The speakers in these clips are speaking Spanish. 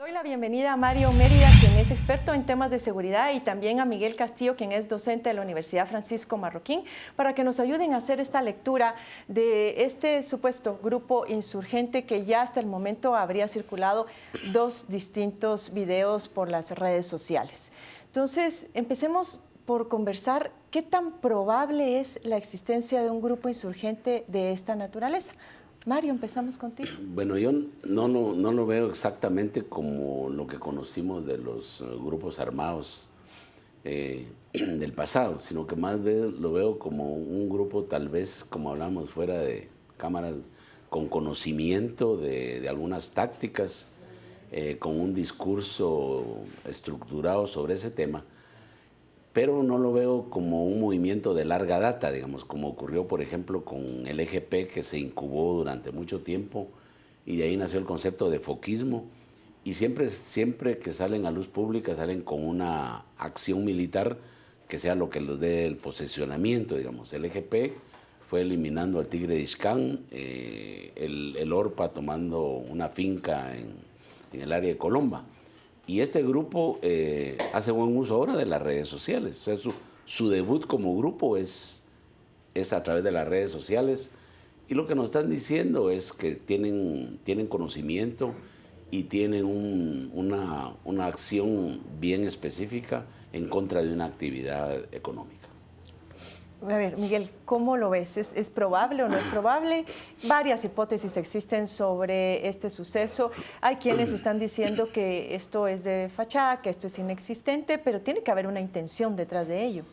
Doy la bienvenida a Mario Mérida, quien es experto en temas de seguridad, y también a Miguel Castillo, quien es docente de la Universidad Francisco Marroquín, para que nos ayuden a hacer esta lectura de este supuesto grupo insurgente que ya hasta el momento habría circulado 2 distintos videos por las redes sociales. Entonces, empecemos por conversar qué tan probable es la existencia de un grupo insurgente de esta naturaleza. Mario, empezamos contigo. Bueno, yo no lo veo exactamente como lo que conocimos de los grupos armados del pasado, sino que más lo veo como un grupo, tal vez, como hablamos fuera de cámaras, con conocimiento de algunas tácticas, con un discurso estructurado sobre ese tema, pero no lo veo como un movimiento de larga data, digamos, como ocurrió, por ejemplo, con el EGP, que se incubó durante mucho tiempo, y de ahí nació el concepto de foquismo, y siempre que salen a luz pública salen con una acción militar que sea lo que les dé el posesionamiento, digamos. El EGP fue eliminando al Tigre de Ixcán, el ORPA tomando una finca en el área de Colomba. Y este grupo hace buen uso ahora de las redes sociales. O sea, su debut como grupo es a través de las redes sociales. Y lo que nos están diciendo es que tienen conocimiento y tienen una acción bien específica en contra de una actividad económica. A ver, Miguel, ¿cómo lo ves? ¿Es probable o no es probable? Varias hipótesis existen sobre este suceso. Hay quienes están diciendo que esto es de fachada, que esto es inexistente, pero tiene que haber una intención detrás de ello.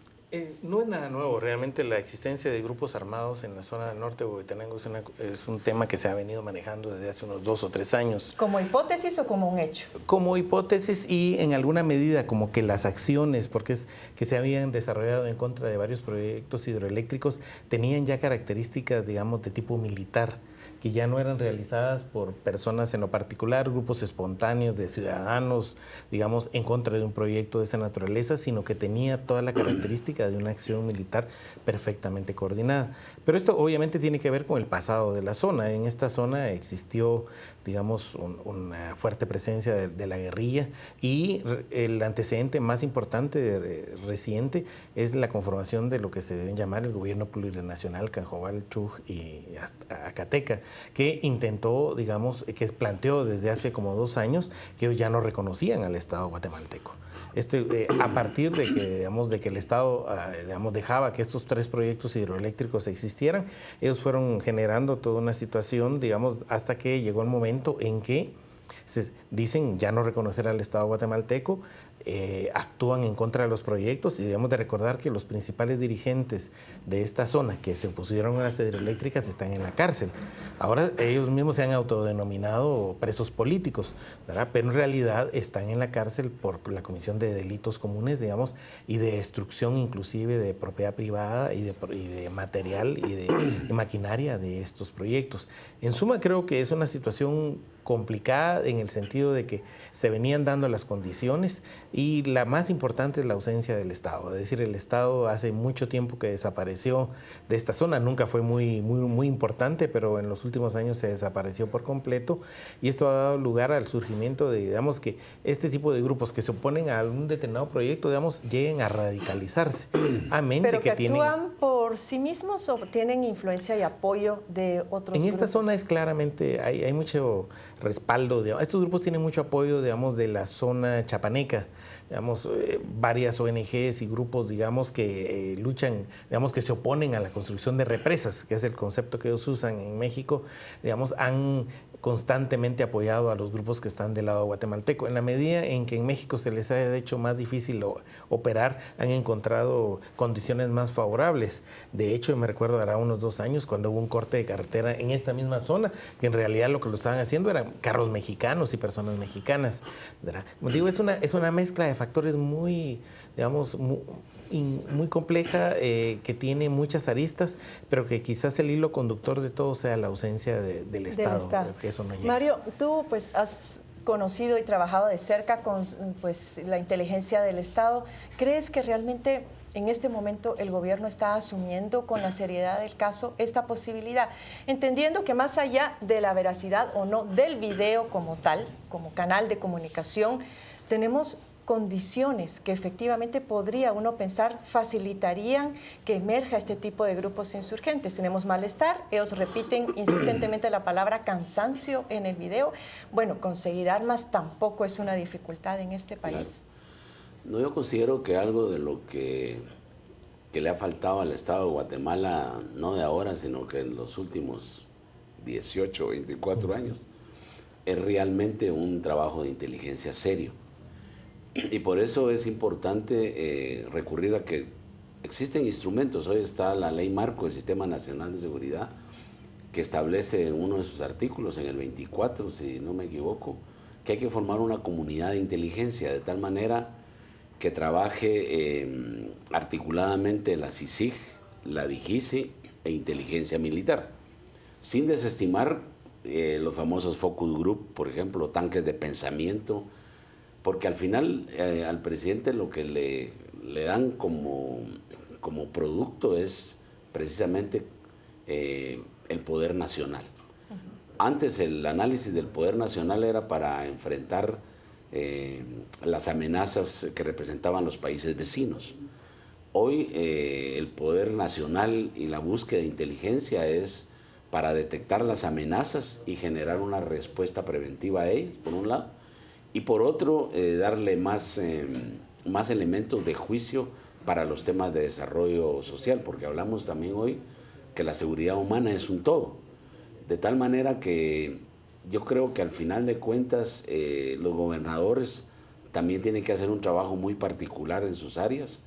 No es nada nuevo, realmente la existencia de grupos armados en la zona del norte de Huehuetenango es un tema que se ha venido manejando desde hace unos 2 o 3 años. ¿Como hipótesis o como un hecho? Como hipótesis y en alguna medida como que las acciones, porque que se habían desarrollado en contra de varios proyectos hidroeléctricos, tenían ya características, digamos, de tipo militar, que ya no eran realizadas por personas en lo particular, grupos espontáneos de ciudadanos, digamos, en contra de un proyecto de esta naturaleza, sino que tenía toda la característica de una acción militar perfectamente coordinada. Pero esto obviamente tiene que ver con el pasado de la zona. En esta zona existió, digamos, una fuerte presencia de la guerrilla, y el antecedente más importante reciente es la conformación de lo que se deben llamar el gobierno plurinacional Canjobal, Chuj y Acateca, que intentó, digamos, que planteó desde hace como 2 años que ya no reconocían al Estado guatemalteco. A partir de que, digamos, de que el Estado dejaba que estos 3 proyectos hidroeléctricos existieran, ellos fueron generando toda una situación, digamos, hasta que llegó el momento en que se dicen ya no reconocer al Estado guatemalteco, actúan en contra de los proyectos, y debemos de recordar que los principales dirigentes de esta zona que se opusieron a las hidroeléctricas están en la cárcel. Ahora ellos mismos se han autodenominado presos políticos, ¿verdad? Pero en realidad están en la cárcel por la comisión de delitos comunes, digamos, y de destrucción inclusive de propiedad privada y de material y de maquinaria de estos proyectos. En suma, creo que es una situación complicada en el sentido de que se venían dando las condiciones, y la más importante es la ausencia del Estado. Es decir, el Estado hace mucho tiempo que desapareció de esta zona, nunca fue muy importante, pero en los últimos años se desapareció por completo, y esto ha dado lugar al surgimiento de, digamos, que este tipo de grupos que se oponen a un determinado proyecto, digamos, lleguen a radicalizarse. ¿Pero que actúan por sí mismos o tienen influencia y apoyo de otros grupos? En esta zona es claramente, hay mucho respaldo, digamos. Estos grupos tienen mucho apoyo, digamos, de la zona chapaneca, digamos, varias ONGs y grupos, digamos, que luchan, digamos, que se oponen a la construcción de represas, que es el concepto que ellos usan en México, digamos, han constantemente apoyado a los grupos que están del lado guatemalteco. En la medida en que en México se les ha hecho más difícil operar, han encontrado condiciones más favorables. De hecho, me recuerdo, hará unos 2 años, cuando hubo un corte de carretera en esta misma zona, que en realidad lo que lo estaban haciendo eran carros mexicanos y personas mexicanas, ¿verdad? Como digo, es una mezcla de factores muy, digamos, muy compleja, que tiene muchas aristas, pero que quizás el hilo conductor de todo sea la ausencia del Estado. Que eso no llega. Mario, tú pues has conocido y trabajado de cerca con pues la inteligencia del Estado. ¿Crees que realmente en este momento el gobierno está asumiendo con la seriedad del caso esta posibilidad, entendiendo que más allá de la veracidad o no del video como tal, como canal de comunicación, tenemos condiciones que efectivamente podría uno pensar facilitarían que emerja este tipo de grupos insurgentes. Tenemos malestar, ellos repiten insistentemente la palabra cansancio en el video. Bueno, conseguir armas tampoco es una dificultad en este país. Claro. No, yo considero que algo de lo que le ha faltado al Estado de Guatemala, no de ahora, sino que en los últimos 18 o 24 años, es realmente un trabajo de inteligencia serio. Y por eso es importante recurrir a que existen instrumentos. Hoy está la Ley Marco del Sistema Nacional de Seguridad, que establece en uno de sus artículos, en el 24, si no me equivoco, que hay que formar una comunidad de inteligencia, de tal manera que trabaje articuladamente la CICIG, la DIGICI e inteligencia militar, sin desestimar los famosos focus group, por ejemplo, tanques de pensamiento, porque al final al presidente lo que le dan como producto es precisamente el poder nacional. Antes el análisis del poder nacional era para enfrentar las amenazas que representaban los países vecinos. Hoy el poder nacional y la búsqueda de inteligencia es para detectar las amenazas y generar una respuesta preventiva a ellas, por un lado, y por otro, darle más elementos de juicio para los temas de desarrollo social, porque hablamos también hoy que la seguridad humana es un todo. De tal manera que yo creo que al final de cuentas los gobernadores también tienen que hacer un trabajo muy particular en sus áreas.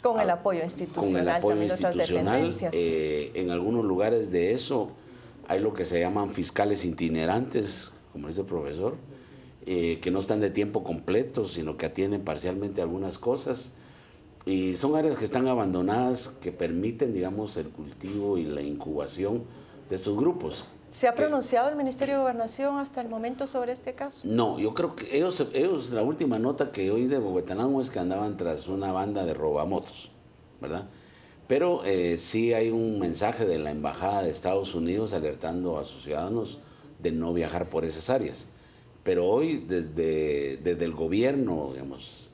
Con el apoyo institucional. Con el apoyo también institucional. En algunos lugares de eso hay lo que se llaman fiscales itinerantes, como dice el profesor, que no están de tiempo completo, sino que atienden parcialmente algunas cosas. Y son áreas que están abandonadas, que permiten, digamos, el cultivo y la incubación de estos grupos. ¿Se ha pronunciado el Ministerio de Gobernación hasta el momento sobre este caso? No, yo creo que ellos la última nota que oí de Huehuetenango es que andaban tras una banda de robamotos, ¿verdad? Pero sí hay un mensaje de la Embajada de Estados Unidos alertando a sus ciudadanos de no viajar por esas áreas. Pero hoy desde el gobierno, digamos,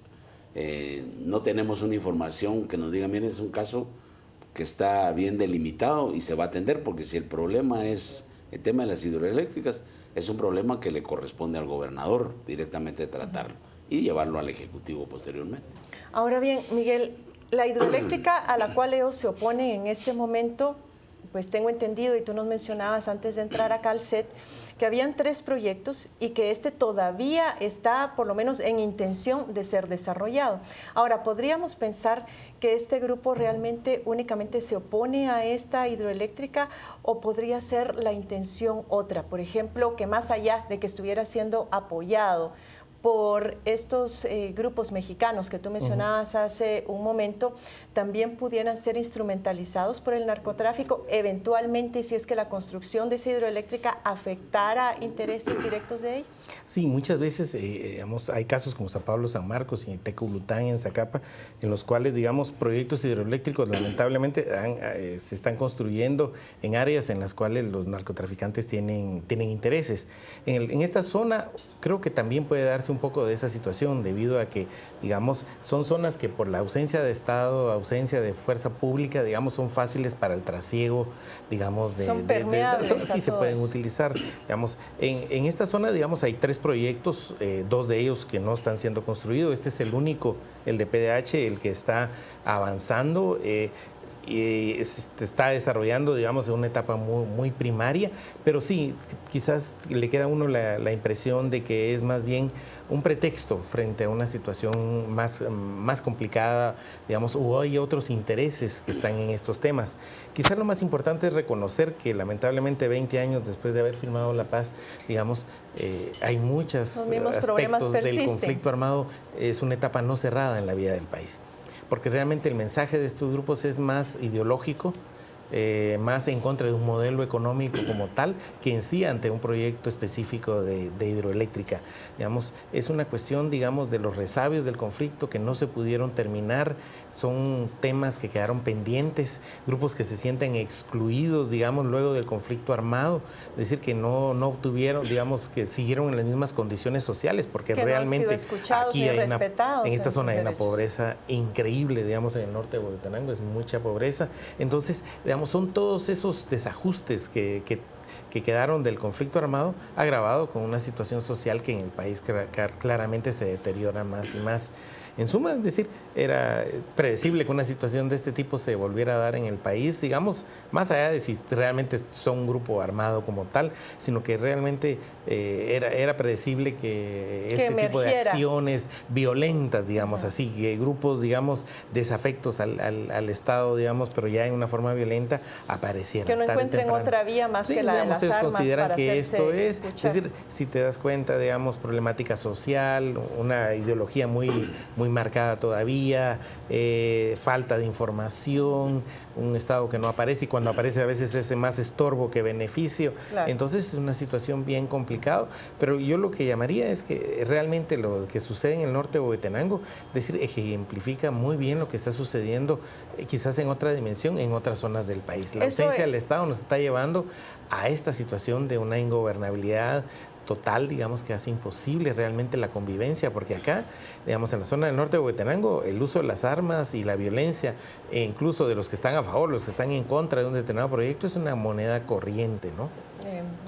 no tenemos una información que nos diga, miren, es un caso que está bien delimitado y se va a atender, porque si el problema es el tema de las hidroeléctricas, es un problema que le corresponde al gobernador directamente tratarlo y llevarlo al Ejecutivo posteriormente. Ahora bien, Miguel, la hidroeléctrica a la cual ellos se oponen en este momento, pues tengo entendido, y tú nos mencionabas antes de entrar acá al set, que habían 3 proyectos y que este todavía está por lo menos en intención de ser desarrollado. Ahora, ¿podríamos pensar que este grupo realmente únicamente se opone a esta hidroeléctrica o podría ser la intención otra? Por ejemplo, que más allá de que estuviera siendo apoyado por estos grupos mexicanos que tú mencionabas hace un momento, también pudieran ser instrumentalizados por el narcotráfico, eventualmente, si es que la construcción de esa hidroeléctrica afectara intereses directos de ellos? Sí, muchas veces digamos, hay casos como San Pablo, San Marcos y Teculután, en Zacapa, en los cuales, digamos, proyectos hidroeléctricos lamentablemente se están construyendo en áreas en las cuales los narcotraficantes tienen intereses. En esta zona creo que también puede darse un poco de esa situación, debido a que, digamos, son zonas que por la ausencia de Estado, ausencia de fuerza pública, digamos, son fáciles para el trasiego, digamos, son permeables sí se pueden utilizar. Digamos, en esta zona, digamos, hay 3 proyectos, 2 de ellos que no están siendo construidos. Este es el único, el de PDH, el que está avanzando. Y se está desarrollando, digamos, en una etapa muy primaria, pero sí, quizás le queda a uno la impresión de que es más bien un pretexto frente a una situación más complicada, digamos, o hay otros intereses que están en estos temas. Quizás lo más importante es reconocer que lamentablemente 20 años después de haber firmado la paz, digamos, hay muchos aspectos del conflicto armado, es una etapa no cerrada en la vida del país. Porque realmente el mensaje de estos grupos es más ideológico más en contra de un modelo económico como tal que en sí ante un proyecto específico de hidroeléctrica. Digamos, es una cuestión, digamos, de los resabios del conflicto que no se pudieron terminar, son temas que quedaron pendientes, grupos que se sienten excluidos, digamos, luego del conflicto armado, es decir, que no obtuvieron, digamos, que siguieron en las mismas condiciones sociales, porque que realmente no han sido escuchados aquí ni hay respetados en esta zona hay una derechos. pobreza increíble, digamos, en el norte de Huehuetenango es mucha pobreza. Entonces, digamos, son todos esos desajustes que quedaron del conflicto armado, agravado con una situación social que en el país claramente se deteriora más y más. En suma, es decir, era predecible que una situación de este tipo se volviera a dar en el país, digamos, más allá de si realmente son un grupo armado como tal, sino que realmente era predecible que este tipo de acciones violentas, digamos así, que grupos, digamos, desafectos al Estado, digamos, pero ya en una forma violenta, aparecieran. Que no encuentren otra vía más que la de las armas consideran para que esto es escuchar. decir, si te das cuenta, digamos, problemática social, una ideología muy marcada todavía, falta de información, un Estado que no aparece y cuando aparece a veces es más estorbo que beneficio. Claro. Entonces es una situación bien complicada, pero yo lo que llamaría es que realmente lo que sucede en el norte de Huehuetenango, es decir, ejemplifica muy bien lo que está sucediendo quizás en otra dimensión, en otras zonas del país. La ausencia del Estado nos está llevando a esta situación de una ingobernabilidad total, digamos, que hace imposible realmente la convivencia, porque acá, digamos, en la zona del norte de Huehuetenango, el uso de las armas y la violencia, e incluso de los que están a favor, los que están en contra de un determinado proyecto, es una moneda corriente, ¿no?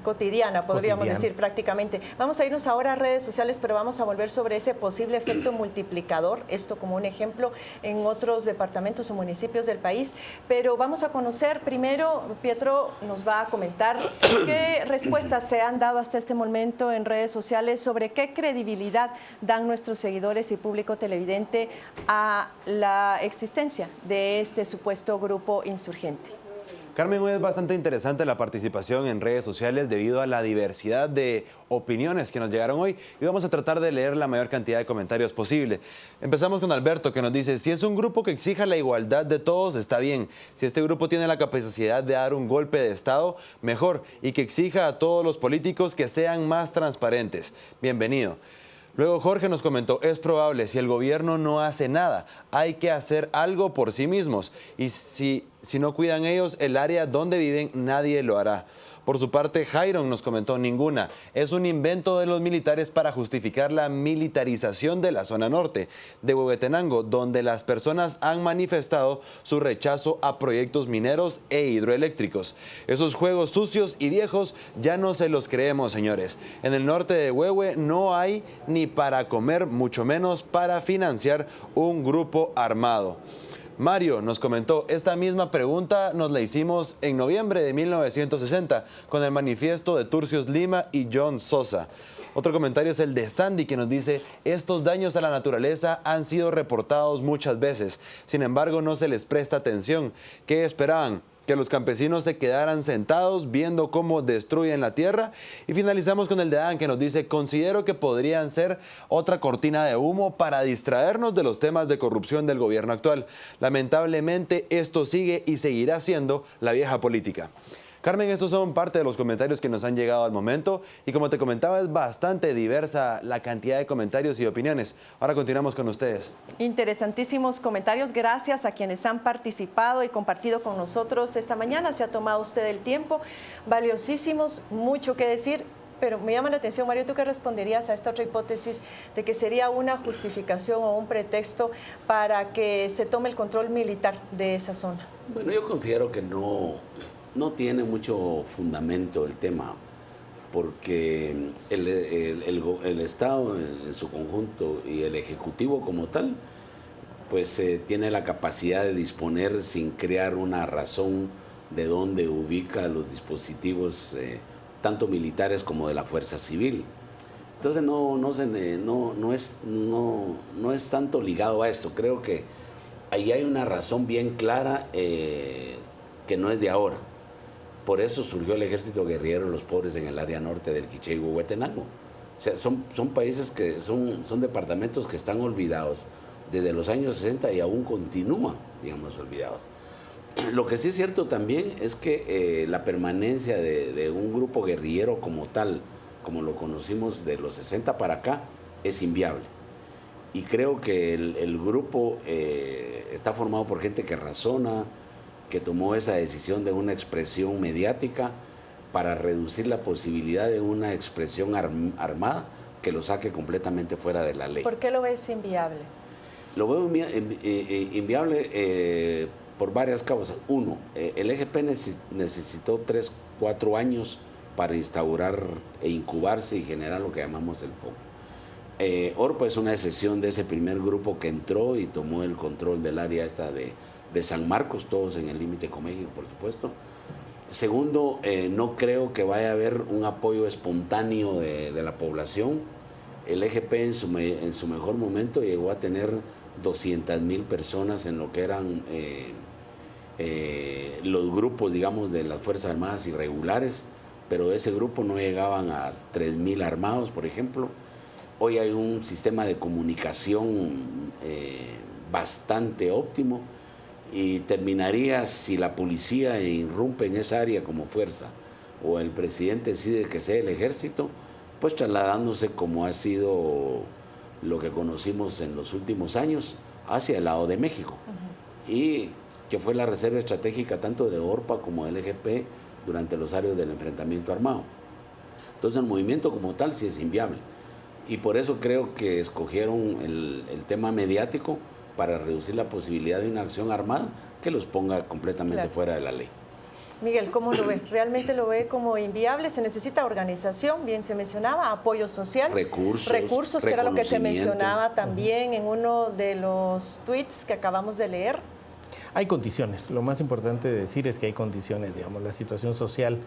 Cotidiana, podríamos decir prácticamente. Vamos a irnos ahora a redes sociales, pero vamos a volver sobre ese posible efecto multiplicador, esto como un ejemplo en otros departamentos o municipios del país, pero vamos a conocer primero, Pietro nos va a comentar qué respuestas se han dado hasta este momento en redes sociales sobre qué credibilidad dan nuestros seguidores y público televidente a la existencia de este supuesto grupo insurgente. Carmen, hoy es bastante interesante la participación en redes sociales debido a la diversidad de opiniones que nos llegaron hoy y vamos a tratar de leer la mayor cantidad de comentarios posible. Empezamos con Alberto, que nos dice: si es un grupo que exija la igualdad de todos, está bien. Si este grupo tiene la capacidad de dar un golpe de Estado, mejor, y que exija a todos los políticos que sean más transparentes. Bienvenido. Luego Jorge nos comentó: es probable, si el gobierno no hace nada, hay que hacer algo por sí mismos. Y si no cuidan ellos el área donde viven, nadie lo hará. Por su parte, Jairon nos comentó: ninguna. Es un invento de los militares para justificar la militarización de la zona norte de Huehuetenango, donde las personas han manifestado su rechazo a proyectos mineros e hidroeléctricos. Esos juegos sucios y viejos ya no se los creemos, señores. En el norte de Huehue no hay ni para comer, mucho menos para financiar un grupo armado. Mario nos comentó: esta misma pregunta nos la hicimos en noviembre de 1960 con el manifiesto de Turcios Lima y John Sosa. Otro comentario es el de Sandy, que nos dice: estos daños a la naturaleza han sido reportados muchas veces, sin embargo no se les presta atención. ¿Qué esperaban? ¿Que los campesinos se quedaran sentados viendo cómo destruyen la tierra? Y finalizamos con el de Dan, que nos dice: considero que podrían ser otra cortina de humo para distraernos de los temas de corrupción del gobierno actual. Lamentablemente esto sigue y seguirá siendo la vieja política. Carmen, estos son parte de los comentarios que nos han llegado al momento y como te comentaba, es bastante diversa la cantidad de comentarios y opiniones. Ahora continuamos con ustedes. Interesantísimos comentarios, gracias a quienes han participado y compartido con nosotros esta mañana. Se ha tomado usted el tiempo, valiosísimos, mucho que decir. Pero me llama la atención, Mario, ¿tú qué responderías a esta otra hipótesis de que sería una justificación o un pretexto para que se tome el control militar de esa zona? Bueno, yo considero que no tiene mucho fundamento el tema, porque el Estado en su conjunto y el Ejecutivo como tal, pues tiene la capacidad de disponer sin crear una razón de dónde ubica los dispositivos, tanto militares como de la fuerza civil. Entonces no es tanto ligado a esto. Creo que ahí hay una razón bien clara que no es de ahora. Por eso surgió el Ejército Guerrillero de los Pobres en el área norte del Quiché y Huehuetenango. O sea, son países que son departamentos que están olvidados desde los años 60 y aún continúan, digamos, olvidados. Lo que sí es cierto también es que la permanencia de un grupo guerrillero como tal, como lo conocimos de los 60 para acá, es inviable. Y creo que el grupo está formado por gente que razona, que tomó esa decisión de una expresión mediática para reducir la posibilidad de una expresión armada que lo saque completamente fuera de la ley. ¿Por qué lo ves inviable? Lo veo inviable por varias causas. Uno, el EGP necesitó 3, 4 años para instaurar e incubarse y generar lo que llamamos el foco. ORPA es una excepción de ese primer grupo que entró y tomó el control del área esta de San Marcos, todos en el límite con México, por supuesto. Segundo, no creo que vaya a haber un apoyo espontáneo de la población. El EGP en su mejor momento llegó a tener 200,000 personas en lo que eran los grupos, digamos, de las Fuerzas Armadas irregulares, pero de ese grupo no llegaban a 3,000 armados, por ejemplo. Hoy hay un sistema de comunicación bastante óptimo y terminaría, si la policía irrumpe en esa área como fuerza o el presidente decide que sea el ejército, pues trasladándose como ha sido lo que conocimos en los últimos años hacia el lado de México. Y que fue la reserva estratégica tanto de ORPA como del EGP durante los años del enfrentamiento armado. Entonces el movimiento como tal sí es inviable. Y por eso creo que escogieron el tema mediático para reducir la posibilidad de una acción armada que los ponga completamente fuera de la ley. Miguel, ¿cómo lo ve? ¿Realmente lo ve como inviable? ¿Se necesita organización? Bien se mencionaba, apoyo social. Recursos, que era lo que se mencionaba también en uno de los tweets que acabamos de leer. Hay condiciones. Lo más importante de decir es que hay condiciones, digamos, la situación social,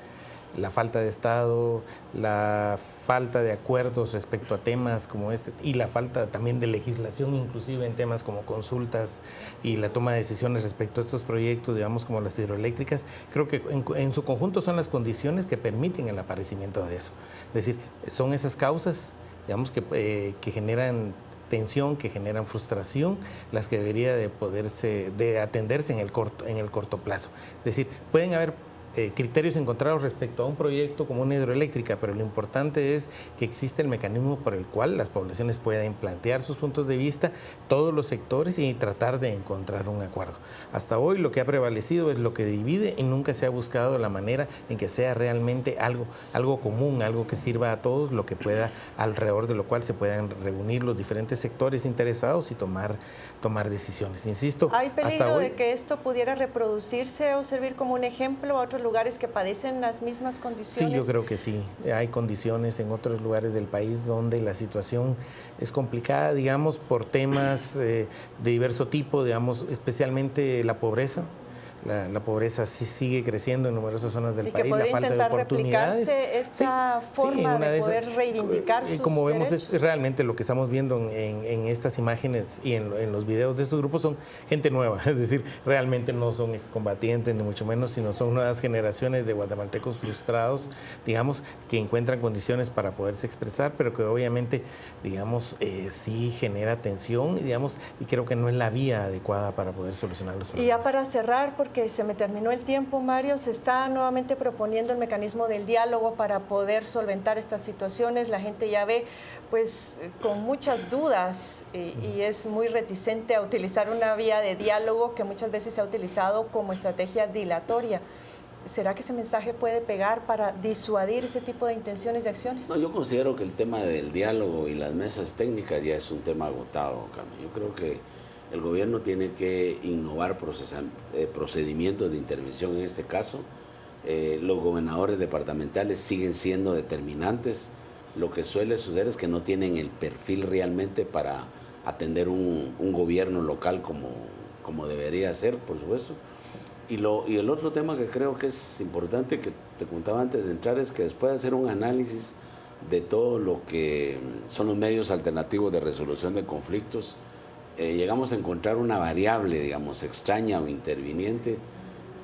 la falta de Estado, la falta de acuerdos respecto a temas como este y la falta también de legislación, inclusive en temas como consultas y la toma de decisiones respecto a estos proyectos, digamos, como las hidroeléctricas, creo que en su conjunto son las condiciones que permiten el aparecimiento de eso. Es decir, son esas causas, digamos, que generan tensión, que generan frustración, las que debería de atenderse en el corto plazo. Es decir, pueden haber criterios encontrados respecto a un proyecto como una hidroeléctrica, pero lo importante es que existe el mecanismo por el cual las poblaciones pueden plantear sus puntos de vista, todos los sectores, y tratar de encontrar un acuerdo. Hasta hoy lo que ha prevalecido es lo que divide y nunca se ha buscado la manera en que sea realmente algo común, algo que sirva a todos, lo que pueda, alrededor de lo cual se puedan reunir los diferentes sectores interesados y tomar decisiones. Insisto, ¿hay peligro hasta hoy, de que esto pudiera reproducirse o servir como un ejemplo a otros lugares que padecen las mismas condiciones? Sí, yo creo que sí. Hay condiciones en otros lugares del país donde la situación es complicada, digamos, por temas de diverso tipo, digamos, especialmente la pobreza. La pobreza sí sigue creciendo en numerosas zonas del país, la falta de oportunidades. Esta forma de poder reivindicar sus como vemos, derechos. es realmente lo que estamos viendo en estas imágenes y en los videos de estos grupos son gente nueva, es decir, realmente no son excombatientes ni mucho menos, sino son nuevas generaciones de guatemaltecos frustrados, digamos, que encuentran condiciones para poderse expresar, pero que obviamente, digamos, sí genera tensión, digamos, y creo que no es la vía adecuada para poder solucionar los problemas. Y ya para cerrar, porque se me terminó el tiempo, Mario, se está nuevamente proponiendo el mecanismo del diálogo para poder solventar estas situaciones. La gente ya ve pues con muchas dudas y es muy reticente a utilizar una vía de diálogo que muchas veces se ha utilizado como estrategia dilatoria. ¿Será que ese mensaje puede pegar para disuadir este tipo de intenciones y acciones? No, yo considero que el tema del diálogo y las mesas técnicas ya es un tema agotado, Carmen. Yo creo que el gobierno tiene que innovar procedimientos de intervención en este caso. Los gobernadores departamentales siguen siendo determinantes. Lo que suele suceder es que no tienen el perfil realmente para atender un gobierno local como debería ser, por supuesto. Y el otro tema que creo que es importante, que te contaba antes de entrar, es que después de hacer un análisis de todo lo que son los medios alternativos de resolución de conflictos, llegamos a encontrar una variable, digamos, extraña o interviniente,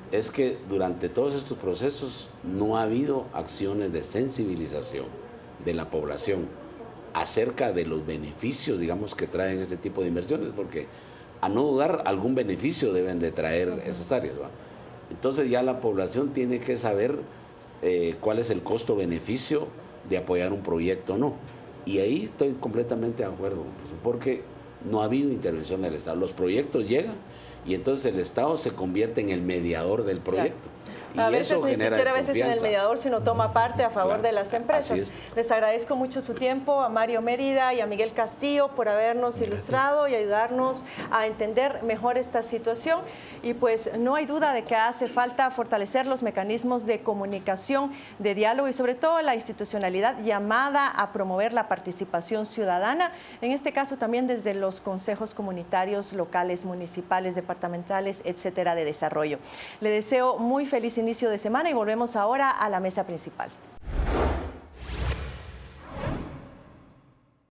es que durante todos estos procesos no ha habido acciones de sensibilización de la población acerca de los beneficios, digamos, que traen este tipo de inversiones, porque a no dudar algún beneficio deben de traer esas áreas, ¿va? Entonces ya la población tiene que saber cuál es el costo-beneficio de apoyar un proyecto o no. Y ahí estoy completamente de acuerdo, porque no ha habido intervención del Estado. Los proyectos llegan y entonces el Estado se convierte en el mediador del proyecto. Claro. Y A veces eso ni genera siquiera a veces en el mediador, sino toma parte a favor Claro, de las empresas. Les agradezco mucho su tiempo a Mario Mérida y a Miguel Castillo por habernos ilustrado y ayudarnos a entender mejor esta situación. Y pues no hay duda de que hace falta fortalecer los mecanismos de comunicación, de diálogo y sobre todo la institucionalidad llamada a promover la participación ciudadana, en este caso también desde los consejos comunitarios, locales, municipales, departamentales, etcétera, de desarrollo. Le deseo muy feliz inicio de semana y volvemos ahora a la mesa principal.